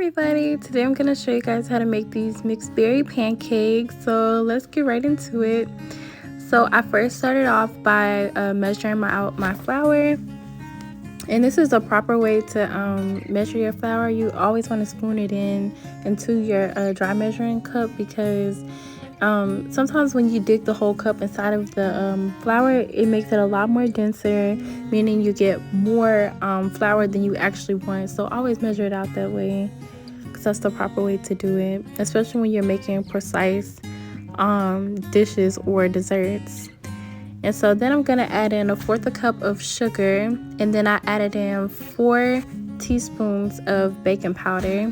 everybody, today I'm going to show you guys how to make these mixed berry pancakes. So let's get right into it. So I first started off by measuring out my flour, and this is the proper way to measure your flour. You always want to spoon it into your dry measuring cup, because sometimes when you dig the whole cup inside of the flour, it makes it a lot more denser, meaning you get more flour than you actually want. So always measure it out that way, because that's the proper way to do it, especially when you're making precise dishes or desserts. And so then I'm gonna add in 1/4 cup of sugar, and then I added in 4 teaspoons of baking powder.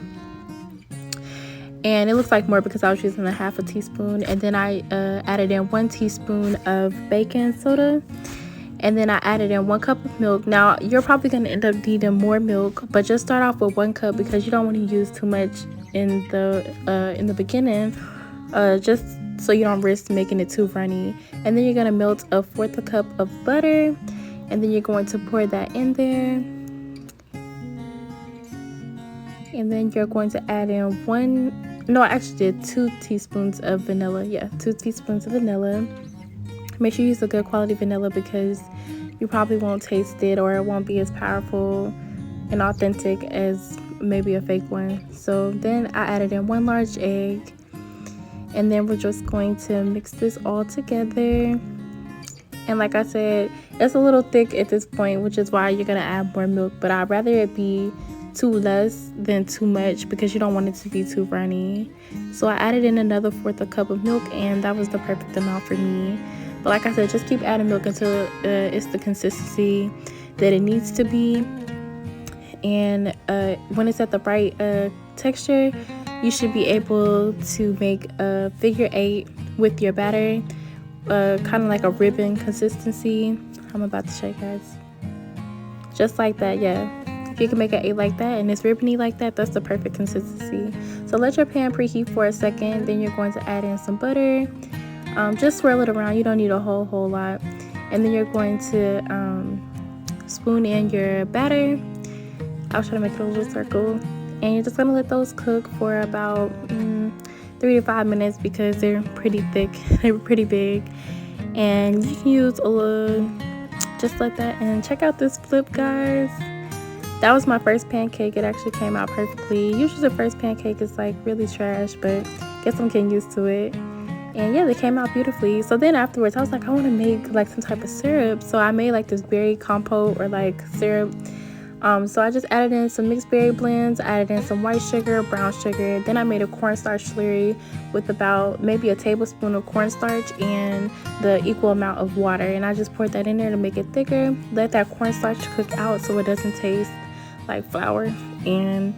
And it looks like more because I was using 1/2 teaspoon. And then I added in 1 teaspoon of baking soda, and then I added in 1 cup of milk. Now you're probably going to end up needing more milk, but just start off with 1 cup because you don't want to use too much in the beginning, just so you don't risk making it too runny. And then you're going to melt 1/4 cup of butter, and then you're going to pour that in there. And then you're going to add in I actually did 2 teaspoons of vanilla. 2 teaspoons of vanilla. Make sure you use a good quality vanilla, because you probably won't taste it, or it won't be as powerful and authentic as maybe a fake one. So then I added in 1 large egg, and then we're just going to mix this all together. And like I said, it's a little thick at this point, which is why you're gonna add more milk, but I'd rather it be too less than too much, because you don't want it to be too runny. So I added in another 1/4 cup of milk, and that was the perfect amount for me. But like I said, just keep adding milk until it's the consistency that it needs to be. And when it's at the right texture, you should be able to make a figure 8 with your batter, kind of like a ribbon consistency. I'm about to show you guys. Just like that, yeah. If you can make an 8 like that and it's ribbony like that, that's the perfect consistency. So let your pan preheat for a second. Then you're going to add in some butter. Just swirl it around. You don't need a whole lot. And then you're going to spoon in your batter. I'll try to make it a little circle. And you're just going to let those cook for about 3 to 5 minutes, because they're pretty thick. They're pretty big. And you can use a little, just like that. And check out this flip, guys. That was my first pancake. It actually came out perfectly. Usually the first pancake is like really trash, but guess I'm getting used to it. And yeah, they came out beautifully. So then afterwards, I was like, I want to make like some type of syrup. So I made like this berry compote, or like syrup. So I just added in some mixed berry blends, added in some white sugar, brown sugar. Then I made a cornstarch slurry with about maybe a tablespoon of cornstarch and the equal amount of water. And I just poured that in there to make it thicker. Let that cornstarch cook out so it doesn't taste like flour. And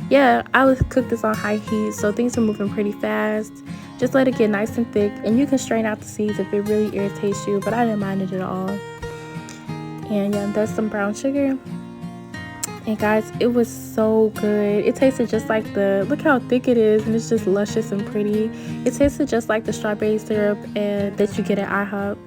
yeah, I would cook this on high heat, so things are moving pretty fast. Just let it get nice and thick, and you can strain out the seeds if it really irritates you, but I didn't mind it at all. And yeah, that's some brown sugar. And guys, it was so good. It tasted just like look how thick it is, and it's just luscious and pretty. It tasted just like the strawberry syrup that you get at IHOP.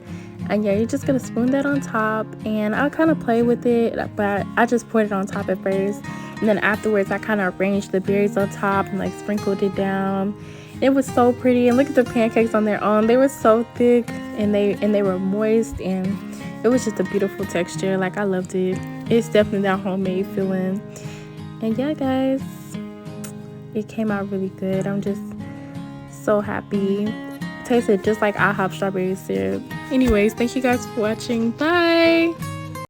And yeah, you're just gonna spoon that on top, and I'll kind of play with it, but I just poured it on top at first, and then afterwards I kind of arranged the berries on top and like sprinkled it down. It was so pretty. And look at the pancakes on their own. They were so thick, and they were moist, and it was just a beautiful texture. Like, I loved it. It's definitely that homemade feeling. And yeah, guys, it came out really good. I'm just so happy. Tasted just like IHOP strawberry syrup. Anyways, thank you guys for watching. Bye.